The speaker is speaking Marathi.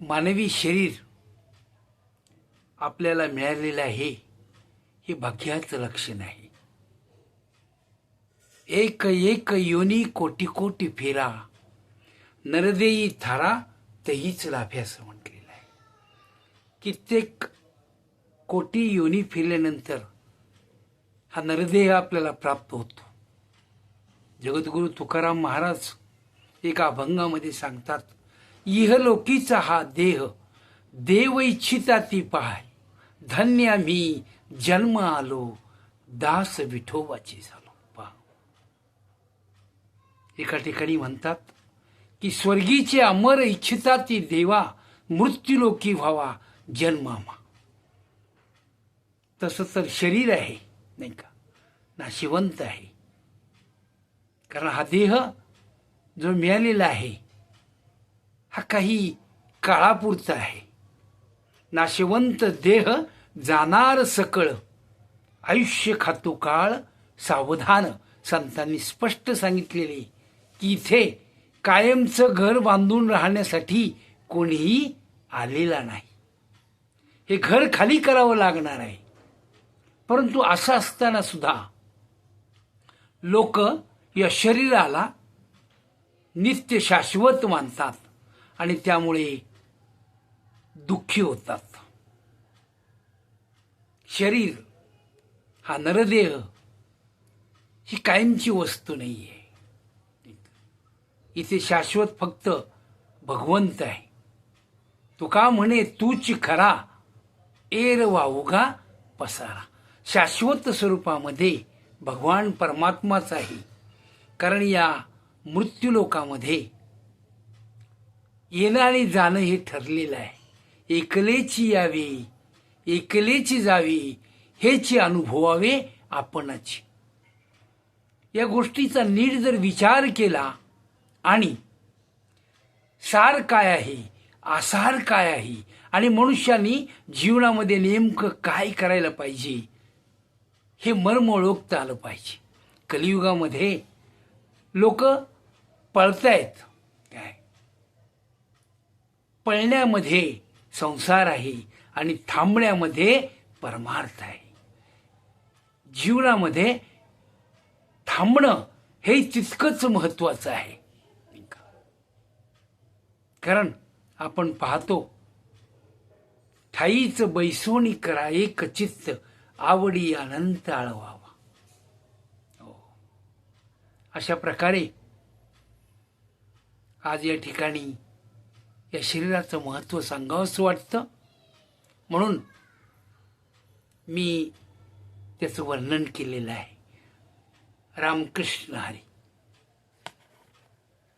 मानवी शरीर आपल्याला मिळालेलं आहे हे भाग्याचं लक्षण आहे. एक एक योनी कोटी कोटी फेरा, नरदेई थारा तहीच लाभे असं म्हटलेलं आहे. कित्येक कोटी योनी फिरल्यानंतर हा नरदेह आपल्याला प्राप्त होतो. जगद्गुरु तुकाराम महाराज एका अभंगामध्ये सांगतात, इहलोकीचा हा देह देव इच्छिता ती पाय, धन्य आम्ही जन्म आलो दास विठोबाची झालो. पहा, एका ठिकाणी म्हणतात की स्वर्गीचे अमर इच्छिता ती देवा, मृत्यूलोकी व्हावा जन्मामा. तसं तर शरीर आहे नाही का, नाशिवंत आहे. कारण हा देह जो मिळालेला आहे हा काही काळापुरता आहे. नाशिवंत देह जाणार सकळ, आयुष्य खातो काळ सावधान. संतांनी स्पष्ट सांगितलेले की इथे कायमचं घर बांधून राहण्यासाठी कोणीही आलेला नाही. हे घर खाली करावं लागणार आहे. परंतु असं असताना सुद्धा लोक या शरीराला नित्य शाश्वत मानतात आणि त्यामुळे दुःखी होतात. शरीर हा नरदेह ही कायमची वस्तू नाही आहे. इथे शाश्वत फक्त भगवंत आहे. तुका म्हणे तूच खरा, एर वाहुगा पसारा. शाश्वत स्वरूपामध्ये भगवान परमात्माच आहे. कारण या मृत्यूलोकामध्ये येणं आणि जाणं हे ठरलेलं आहे. एकलेची यावे एकलेची जावी, हेची अनुभवावे आपणच. या गोष्टीचा नीट जर विचार केला आणि सार काय आहे आसार काय आहे आणि मनुष्याने जीवनामध्ये नेमकं काय करायला पाहिजे हे मर्म ओळखता आलं पाहिजे. कलियुगामध्ये लोक पळतायत. काय पळण्यामध्ये संसार आहे आणि थांबण्यामध्ये परमार्थ आहे. जीवनामध्ये थांबणं हे तितकंच महत्वाचं आहे. कारण आपण पाहतो, ठाईच बैसोनी करा एक चित्त, आवडी अनंत आळवावा. अशा प्रकारे आज या ठिकाणी या शरीराचं महत्त्व सांगावंसं वाटतं. म्हणून मी त्याचं वर्णन केलेलं आहे. रामकृष्ण हरी.